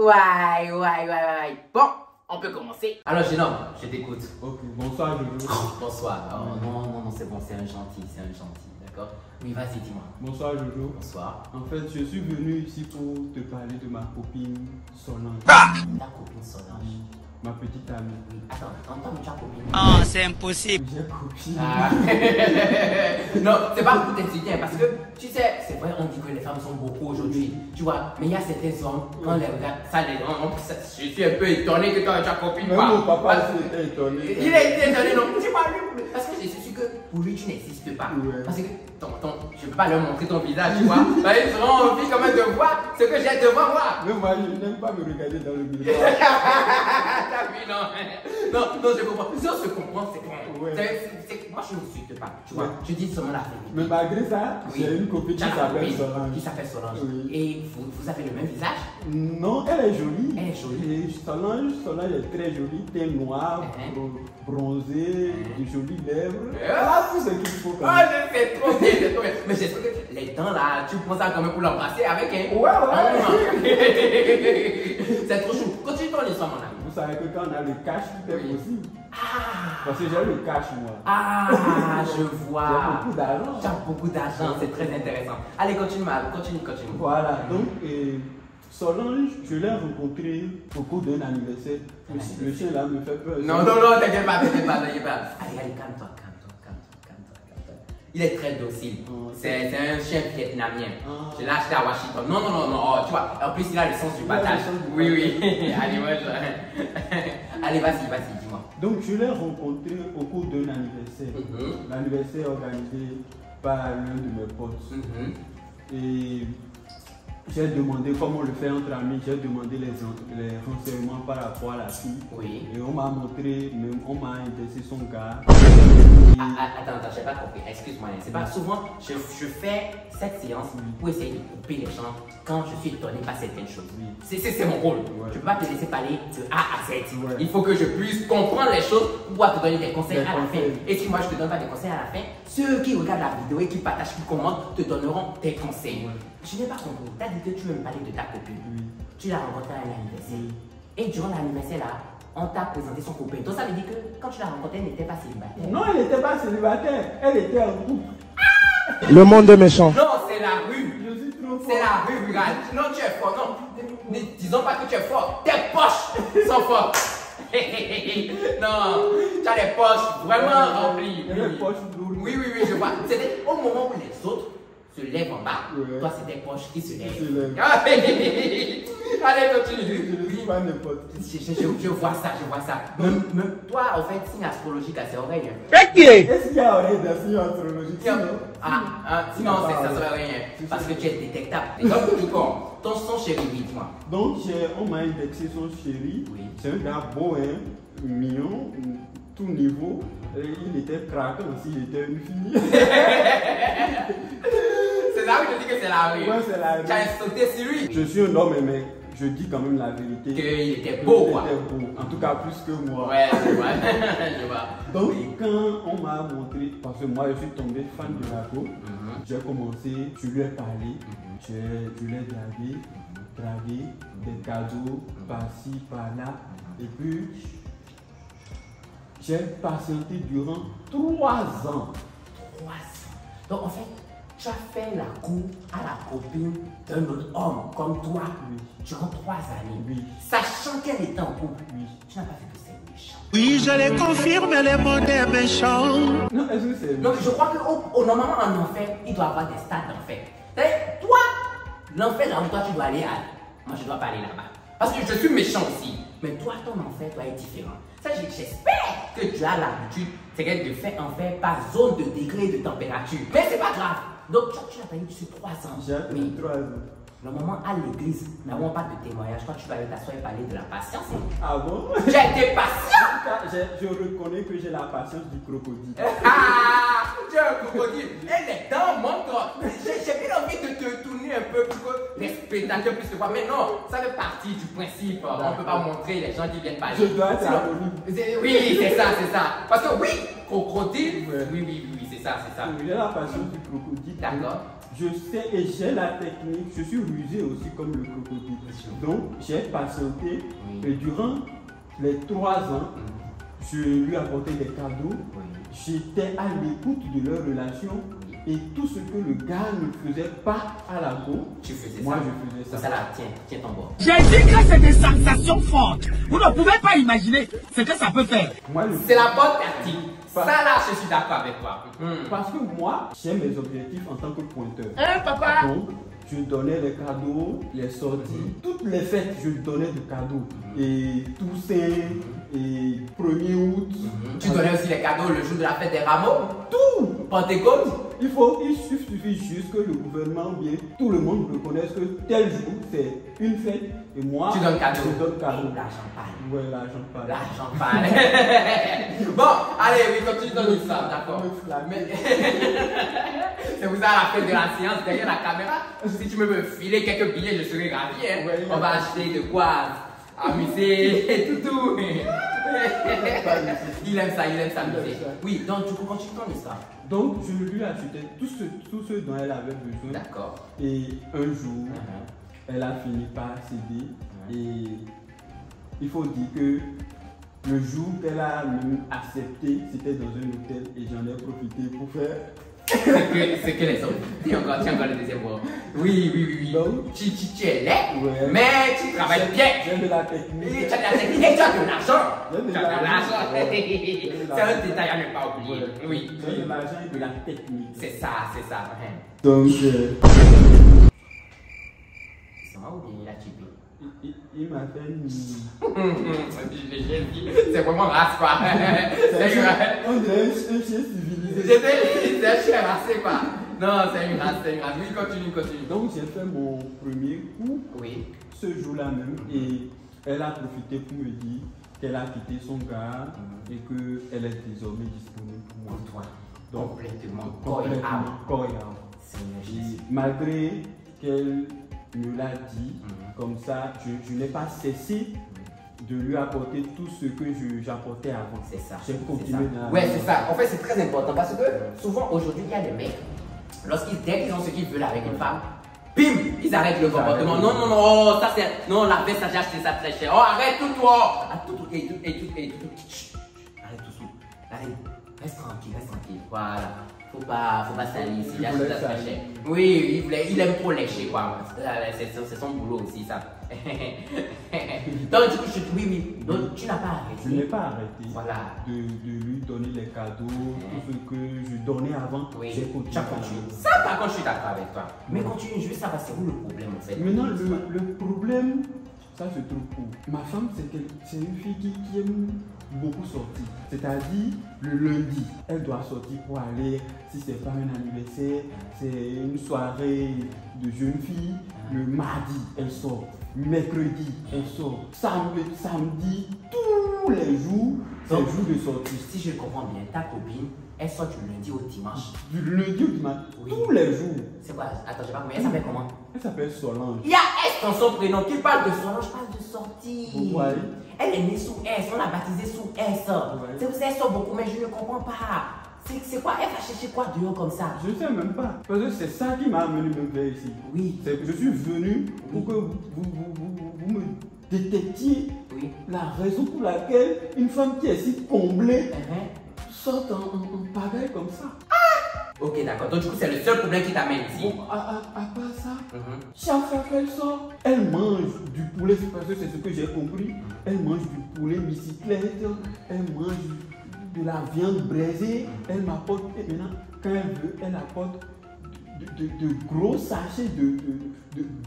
Ouais. Bon, on peut commencer. Alors, jeune homme, je t'écoute. Ok, bonsoir Jojo. Bonsoir. Oh, non, c'est bon, c'est un gentil, d'accord? Oui, vas-y, dis-moi. Bonsoir Jojo. Bonsoir. En fait, je suis venu ici pour te parler de ma copine Solange. Ta copine Solange. Ma petite amie. Oui. Attends, entends ta copine. Oh, c'est impossible. J'ai copine. Ah. Non, c'est pas pour t'insulter, parce que tu sais, c'est vrai, on dit que les femmes sont beaucoup aujourd'hui, tu vois, mais il y a certains hommes, quand on les regarde, je suis un peu étonné que toi, ta copine. Même mon papa aussi était étonné. Il a été étonné, non, tu vois, parce que je suis sûr que pour lui, tu n'existes pas. Ouais. Parce que je ne peux pas leur montrer ton visage, tu vois. Ils auront envie quand même de voir ce que j'ai devant moi. Mais moi, je n'aime pas me regarder dans le miroir. T'as vu, non, je comprends. Si on se comprend, c'est bon. Ouais. Moi, je ne m'insulte pas, tu vois. Ouais. Je dis seulement la vérité. Mais malgré ça, Oui. j'ai une copine qui s'appelle Solange. Qui s'appelle Solange. Oui. Et vous avez le même visage? Non, elle est jolie. Elle est jolie. Et Solange est très jolie, teint noir, bronzé, de jolies lèvres. Elle a tout ce qu'il faut quand même. Oh, je sais trop bien, c'est trop bien. Mais j'espère que les dents là, tu prends ça quand même pour l'embrasser avec elle. Ouais. C'est trop chou. Continue ton histoire, mon ami. Vous savez que quand on a le cash, tout est possible. Ah, Parce que j'ai le cash, moi. je vois. J'ai beaucoup d'argent. Tu as beaucoup d'argent, c'est très intéressant. Allez, continue. Voilà, donc Solange, je l'ai rencontrée au cours d'un anniversaire. Le chien là me fait peur. Non, t'inquiète pas. Allez, calme-toi. Il est très docile. C'est un chien vietnamien. Je l'ai acheté à Washington. Non, oh, tu vois. En plus, il a le sens du partage. Oui. Allez, moi, Allez, vas-y, dis-moi. Donc, je l'ai rencontré au cours d'un anniversaire. L'anniversaire organisé par l'un de mes potes. Et j'ai demandé, comme on le fait entre amis, j'ai demandé les renseignements par rapport à la fille. Oui. Et on m'a montré, on m'a intéressé son gars. Attends, j'ai pas compris. Excuse-moi. C'est pas souvent, je fais cette séance pour essayer de couper les gens quand je suis étonné par certaines choses. C'est mon rôle. Ouais. Je peux pas te laisser parler de A à Z. Ouais. Il faut que je puisse comprendre les choses pour pouvoir te donner des conseils à la fin. Et si moi je te donne pas des conseils à la fin, ceux qui regardent la vidéo et qui partagent, qui commentent, te donneront des conseils. Ouais. Je n'ai pas compris. Tu as dit que tu veux me parler de ta copine. Oui. Tu l'as rencontrée à l'anniversaire. Et durant l'anniversaire là, on t'a présenté son copain. Donc ça veut dire que quand tu l'as rencontrée, elle n'était pas célibataire. Non, elle n'était pas célibataire, elle était en couple. Le monde est méchant. Non, c'est la rue. Je suis trop fort. C'est la rue, regarde. Non, tu es fort. Non, disons pas que tu es fort. Tes poches sont fortes. Non, tu as les poches vraiment remplies. Les poches lourdes. Oui, je vois. C'était au moment où les autres se lèvent en bas. Ouais. Toi, c'est tes poches qui se lèvent. Qui se lèvent. Allez, continue. Je ne suis pas n'importe qui. Je vois ça. Même toi, en fait, signe astrologique à ses oreilles. Est-ce qu'il y a rien d'un signe astrologique? Sinon, ça ne serait rien. Parce que tu es détectable. Et donc, du coup, son chéri, dis-moi. Donc, on m'a indexé son chéri. Oui. C'est un gars beau, hein, mignon, tout niveau. Et il était craquant aussi, il était une fille. C'est là où je dis que c'est la rue. Ouais, c'est la rue. Tu as sauté sur lui. Je suis un homme, mais je dis quand même la vérité. Qu'il était beau, quoi. Il était beau, en tout cas plus que moi. Ouais, je vois. Donc, quand on m'a montré, parce que moi je suis tombé fan de la go, j'ai commencé, je lui ai parlé, je l'ai dragué, des cadeaux par-ci, par-là, et puis j'ai patienté durant 3 ans. 3 ans. Donc, en fait, tu as fait la cour à la copine d'un autre homme comme toi durant 3 années. Oui. Sachant qu'elle était en couple. Oui. Tu n'as pas fait que c'est méchant. Oui, je les confirme, le monde est méchant. Non, est-ce que c'est... Donc, je crois que normalement, en enfer, il doit y avoir des stades d'enfer. Toi, l'enfer là où toi tu dois aller, moi je dois pas aller là-bas. Parce que je suis méchant aussi. Mais toi, ton enfer doit être différent. Ça, j'espère que tu as l'habitude, c'est qu'elle te fait enfer par zone de degré de température. Mais c'est pas grave. Donc, tu as attendu sur 3 ans. J'ai attendu 3 ans. Normalement, à l'église, nous n'avons pas de témoignage. Quand tu vas aller t'asseoir et parler de la patience. Ah bon? Tu as été patient. Je reconnais que j'ai la patience du crocodile. Tu es un crocodile. Et les dents, montre. J'ai bien envie de te tourner un peu pour que les spectateurs puissent te voir. Mais non, ça fait partie du principe. On ne peut pas montrer les gens qui viennent parler. Je dois être anonyme. Oui, c'est ça. Parce que oui, crocodile. Ouais. Oui, c'est ça. J'ai la patience du crocodile. D'accord. Je sais et j'ai la technique, je suis rusé aussi comme le crocodile. Donc j'ai patienté et durant les 3 ans, je lui apportais des cadeaux. J'étais à l'écoute de leur relation et tout ce que le gars ne faisait pas à la go, moi je faisais ça. Ça là, tiens ton bord. J'ai dit que c'est des sensations fortes. Vous ne pouvez pas imaginer ce que ça peut faire. C'est la bonne tactique. Ça là, je suis d'accord avec toi. Parce que moi, j'ai mes objectifs en tant que pointeur. Hein, papa? Donc, je donnais les cadeaux, les sorties, toutes les fêtes, je donnais des cadeaux. Et Toussaint, et 1er août. Tu donnais aussi les cadeaux le jour de la fête des rameaux? Tout! Pentecôte? Il suffit juste que le gouvernement ou bien tout le monde reconnaisse que tel jour c'est une fête et moi tu donnes cadeau. Je donne cadeau. L'argent parle. Ouais, l'argent parle. L'argent parle. Bon, allez, oui, continue ton histoire, d'accord. Mais c'est vous ça la fête de la science derrière la caméra. Si tu veux me filer quelques billets, je serai ravi. Hein. Ouais, on va acheter de quoi amuser et tout. Il aime ça amuser. Oui, donc du coup, continue ton histoire. Donc, je lui achetais tout ce dont elle avait besoin. D'accord. Et un jour, elle a fini par céder. Et il faut dire que le jour qu'elle a même accepté, c'était dans un hôtel et j'en ai profité pour faire. C'est que les autres. Tiens encore le deuxième mot. Oui. Donc, tu es laid, mais tu travailles bien. J'ai de la technique. Tu as de la technique et tu as de l'argent. C'est un détail à ne pas oublier. Oui. J'ai de l'argent et de la technique. C'est ça. Donc, c'est moi ou bien il a typé? Il m'a fait une... C'est vraiment race quoi. On dirait un chien civilisé. C'est un chien racé quoi. Non, c'est une race. Oui, continue. Donc j'ai fait mon premier coup ce jour-là même et elle a profité pour me dire qu'elle a quitté son gars et qu'elle est désormais disponible pour moi. Donc, complètement corps et âme. Malgré qu'elle me l'a dit, comme ça, je n'ai pas cessé de lui apporter tout ce que j'apportais avant. C'est ça. J'ai continué dans ouais, c'est ça. En fait, c'est très important parce que souvent, aujourd'hui, il y a des mecs, dès qu'ils ont ce qu'ils veulent avec une femme, bim, ils arrêtent le comportement. Non, ça c'est. Non, la veste, ça j'ai acheté ça très cher. Oh, arrête tout, toi. Arrête tout. Arrête tout. Arrête. Reste tranquille. Voilà. Faut pas salir ici, il a acheté ça très cher. Oui, il aime trop lécher quoi. C'est son boulot aussi ça. Donc du coup, oui. Donc tu n'as pas arrêté. Je n'ai pas arrêté. Voilà. De lui donner les cadeaux, tout ce que je donnais avant. J'ai continué. Ça par contre je suis d'accord avec toi. Mais continue, je veux savoir c'est où le problème en fait. Maintenant le problème, ça se trouve où? Ma femme c'est une fille qui aime beaucoup sortir. C'est-à-dire le lundi, elle doit sortir pour aller, si c'est pas un anniversaire, c'est une soirée de jeune fille. Le mardi, elle sort. Mercredi, elle sort. Samedi, tous les jours, c'est le jour de sortie. Si je comprends bien, ta copine, elle sort du lundi au dimanche. Du lundi au dimanche, tous les jours. C'est quoi? Attends, je sais pas comment. Elle s'appelle comment? Elle s'appelle Solange. Il y a S dans son prénom. Qui parle de Solange, parle de sortie. Vous voyez? Elle est née sous S, on l'a baptisée sous S. C'est pour ça qu'elle sort beaucoup, mais je ne comprends pas. C'est quoi? Elle va chercher quoi dehors comme ça? Je ne sais même pas. Parce que c'est ça qui m'a amené me vers ici. Oui. Je suis venu pour que vous me détectiez la raison pour laquelle une femme qui est si comblée sort en pagaille comme ça. Ok, d'accord. Donc, du coup, c'est le seul problème qui t'amène ici. Bon, à part ça, chaque fois qu'elle sort, elle mange du poulet. C'est parce que c'est ce que j'ai compris. Elle mange du poulet bicyclette, elle mange de la viande braisée. Elle m'apporte, et maintenant, quand elle veut, elle apporte de gros sachets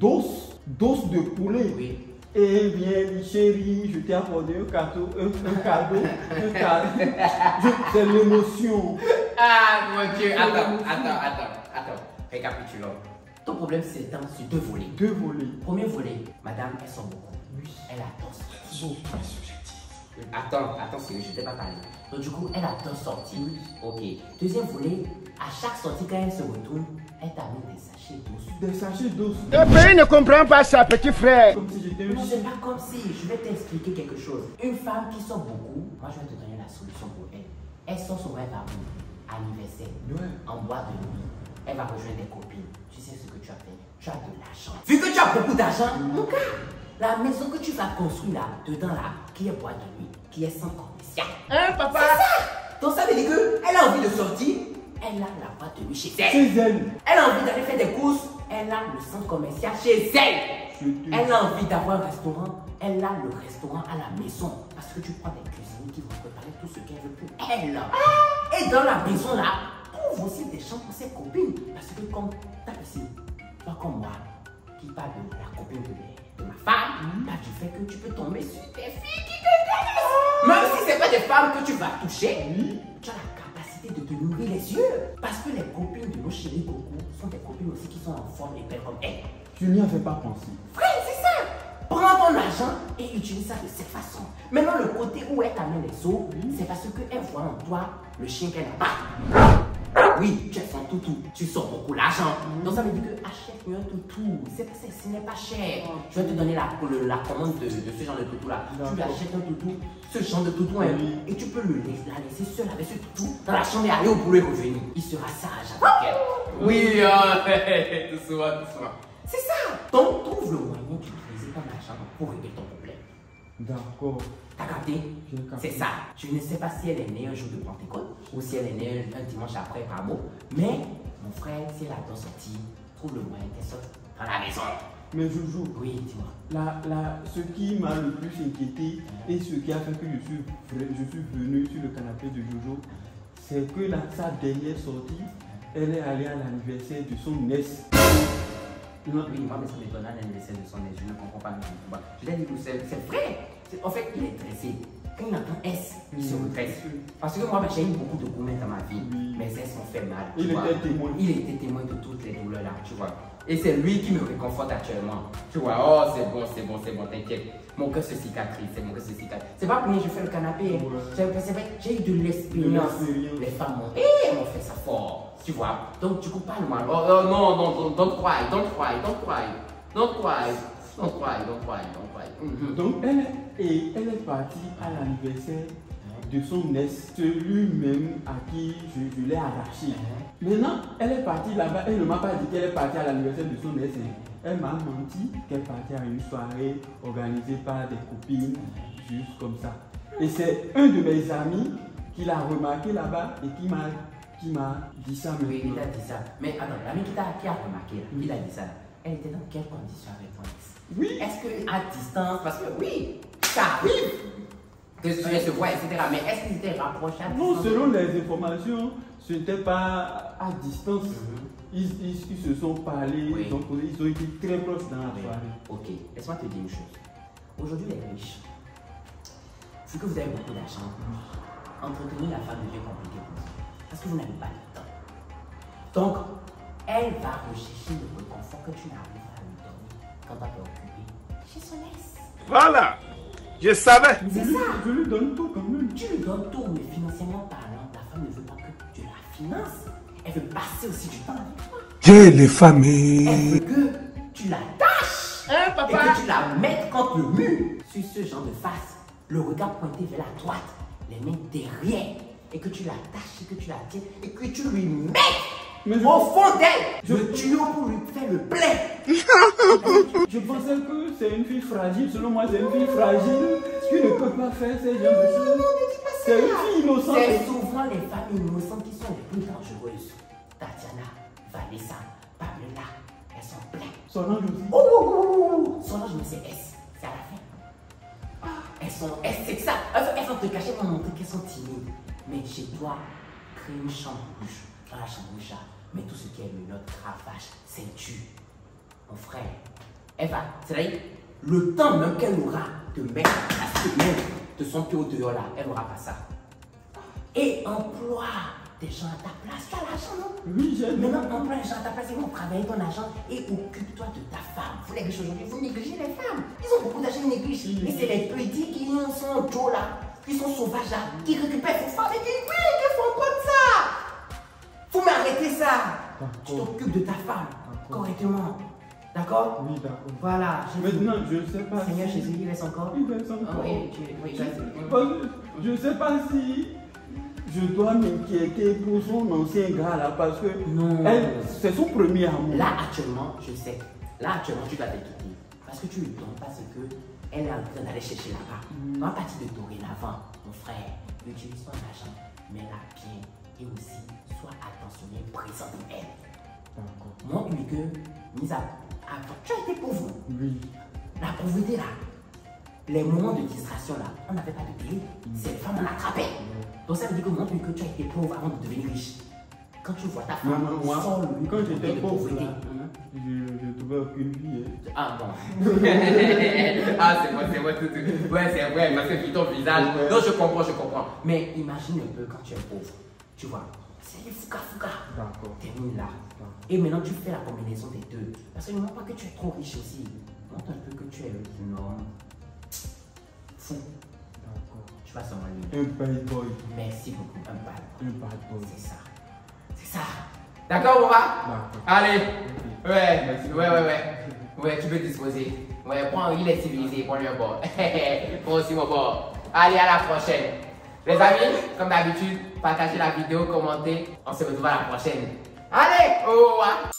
d'os de poulet. Oui. Et elle vient, chérie, je t'ai apporté un cadeau. C'est l'émotion. Ah mon Dieu, attends. Récapitulons. Ton problème s'étend sur 2 volets. 2 volets. Premier volet, madame, elle sort beaucoup. Elle adore sortir. Attends, sérieux, je ne t'ai pas parlé. Donc du coup, elle adore sortir. Ok. Deuxième volet, à chaque sortie, quand elle se retourne, elle t'amène des sachets d'os. Des sachets d'os. Le pays ne comprend pas ça, petit frère. Comme si j'étais Non, c'est pas comme si. Je vais t'expliquer quelque chose. Une femme qui sort beaucoup, moi je vais te donner la solution pour elle. Elle sort souvent par anniversaire, en boîte de nuit. elle va rejoindre des copines. Tu sais ce que tu as fait? Tu as de l'argent. Vu que tu as beaucoup d'argent, mon gars, la maison que tu vas construire là, dedans là, qui est boîte de nuit, qui est sans commercial. Hein, papa? C'est ça! Donc ça veut dire qu'elle a envie de sortir, elle a la boîte de nuit chez elle. Chez elle. Elle a envie d'aller faire des courses, elle a le centre commercial chez elle. Elle a envie d'avoir un restaurant, elle a le restaurant à la maison. Parce que tu prends des cuisiniers qui vont préparer tout ce qu'elle veut pour elle. Et dans la maison là, trouve aussi des chambres pour ses copines. Parce que comme tu as ici, toi comme moi, qui parle de la copine de ma femme, bah, tu fais que tu peux tomber sur des filles qui t'intéressent. Même si ce n'est pas des femmes que tu vas toucher, tu as la capacité de te nourrir les yeux. Parce que les copines de nos chéris Goku sont des copines aussi qui sont en forme et belles comme elles. Tu n'y avais pas pensé. Frère, c'est ça. Prends ton argent et utilise ça de cette façon. Maintenant, le côté où elle t'amène les os, c'est parce qu'elle voit en toi le chien qu'elle n'a pas. Oui, tu es son toutou, tu sors beaucoup l'argent. Donc ça veut dire que achète-lui un toutou. Ce n'est pas cher. Je vais te donner la commande de ce genre de toutou là. Tu lui achètes un toutou, ce genre de toutou, et tu peux la laisser seule avec ce toutou dans la chambre et aller au boulot et revenir. Il sera sage avec elle. Oui, doucement. C'est ça. Donc trouve le moyen d'utiliser ton argent pour régler ton problème. D'accord. T'as capté? C'est ça. Je ne sais pas si elle est née un jour de Pentecôte ou si elle est née un dimanche après par mot. Mais, mon frère, si elle a adore sortir, trouve le moyen qu'elle sorte dans la maison. Mais Jojo, oui, dis-moi. Ce qui m'a le plus inquiété et ce qui a fait que je suis venu sur le canapé de Jojo, c'est que sa dernière sortie, elle est allée à l'anniversaire de son nièce. Oui, moi, mais ça m'étonne à l'anniversaire de son nièce. Je ne comprends pas. Je l'ai dit, c'est vrai. En fait, il est dressé. Quand il entend S, il se redresse. Parce que moi, j'ai eu beaucoup de gourmets dans ma vie. Mes S m'ont fait mal. Il était témoin. Il était témoin de toutes les douleurs là, tu vois. Et c'est lui qui me réconforte actuellement. Tu vois, oh, c'est bon, t'inquiète. Mon cœur se cicatrise, c'est pas pour rien que je fais le canapé. J'ai eu de l'expérience. Les femmes m'ont fait ça fort. Tu vois. Donc, du coup, parle-moi. Oh, non, don't cry. Donc elle est partie à l'anniversaire de son nièce, celui-même à qui je l'ai arraché. Maintenant, elle est partie là-bas, elle ne m'a pas dit qu'elle est partie à l'anniversaire de son nièce. Elle m'a menti qu'elle partait à une soirée organisée par des copines, juste comme ça. Et c'est un de mes amis qui l'a remarqué là-bas et qui m'a dit ça. Oui, il a dit ça. Mais attends, l'ami qui a remarqué, il a dit ça. Elle était dans quelles conditions avec ton ex? Oui. Est-ce qu'à distance, parce que oui, ça arrive que tu se vois, etc. Mais est-ce qu'ils étaient rapprochés à distance? Non, selon les informations, ce n'était pas à distance. Ils se sont parlé, ils ont été très proches dans la soirée. Ok, laisse-moi te dire une chose. Aujourd'hui, les riches, vu que vous avez beaucoup d'argent, entretenir la femme devient compliqué pour vous. Parce que vous n'avez pas le temps. Donc, elle va rechercher le réconfort que tu n'arrives pas à lui donner quand tu es occupé chez son ex. Voilà, je savais. C'est ça. Je lui donne tout quand même. Tu lui donnes tout, mais financièrement parlant, ta femme ne veut pas que tu la finances. Elle veut passer aussi du temps avec toi. Dieu les femmes. Elle veut que tu la tâches. Hein, papa? Et que tu la mettes contre le mur. Sur ce genre de face, le regard pointé vers la droite, les mains derrière. Et que tu la tâches, et que tu la tiennes, et que tu lui mettes au fond d'elle le tuyau pour lui faire le plein. Je pensais que c'est une fille fragile. Selon moi, c'est une fille fragile qui ne peut pas faire ces genres de choses. C'est une fille innocente. C'est souvent les femmes innocentes qui sont les plus dangereuses. Tatiana, Vanessa, Pamela, elles sont pleines. Son âge aussi. Son âge, c'est S. C'est à la fin. Elles sont S, c'est ça. Elles vont te cacher pour montrer qu'elles sont timides. Mais chez toi, crée une chambre rouge. Dans la chambre rouge, mais tout ce qui est menottes, cravache, ceinture. Mon frère, elle va, c'est-à-dire, le temps même qu'elle aura de mettre la semaine de son pied au dehors là, elle n'aura pas ça. Et emploie des gens à ta place. Tu as l'argent, non? Oui, j'ai. Maintenant, emploie les gens à ta place, ils vont travailler ton argent et occupe-toi de ta femme. Vous les riches aujourd'hui, vous négligez les femmes. Ils ont beaucoup d'argent, ils négligent. Et c'est les petits qui sont Joe là, qui sont sauvages là, qui récupèrent vos femmes et qui font comme ça. Faut m'arrêter ça. Tu t'occupes de ta femme correctement. D'accord? Oui, d'accord. Voilà. Maintenant, je ne sais pas. Seigneur Jésus, il laisse encore? Il laisse encore. Oui, Je ne sais pas si je dois m'inquiéter pour son ancien gars là parce que c'est son premier amour. Là actuellement, je sais. Là actuellement, tu dois t'inquiéter. Parce que tu ne donnes pas ce qu'elle est en train d'aller chercher là-bas. À partir de dorénavant, mon frère, utilise ton argent, mets-la bien et aussi sois attentionné, présent pour elle. Montre-lui que, mis à part, tu as été pauvre. Oui. La pauvreté là, les moments de distraction là, on n'avait pas de télé. C'est les femmes on attrapait. Donc ça veut dire que montre-lui que tu as été pauvre avant de devenir riche. Quand tu vois ta femme, sors-lui quand j'étais de pauvre, pauvreté. Je trouvais aucune vie. Ah bon. Ah c'est moi tout. Ouais c'est vrai, parce que vu ton visage. Non je comprends. Mais imagine un peu quand tu es pauvre. Tu vois, c'est les fouca. D'accord. Termine là. Et maintenant tu fais la combinaison des deux. Parce que ne montre pas que tu es trop riche aussi. Montre un peu que tu es un homme fou. D'accord. Tu vas seulement lui. Un bad boy. Merci beaucoup, un bad boy. boy. C'est ça. D'accord, on va? D'accord. Allez. Okay. Ouais, tu peux disposer. Ouais, prends, il est civilisé, prends-lui un bord. Prends aussi mon bord. Allez, à la prochaine. Les amis, comme d'habitude, partagez la vidéo, commentez. On se retrouve à la prochaine. Allez, au revoir.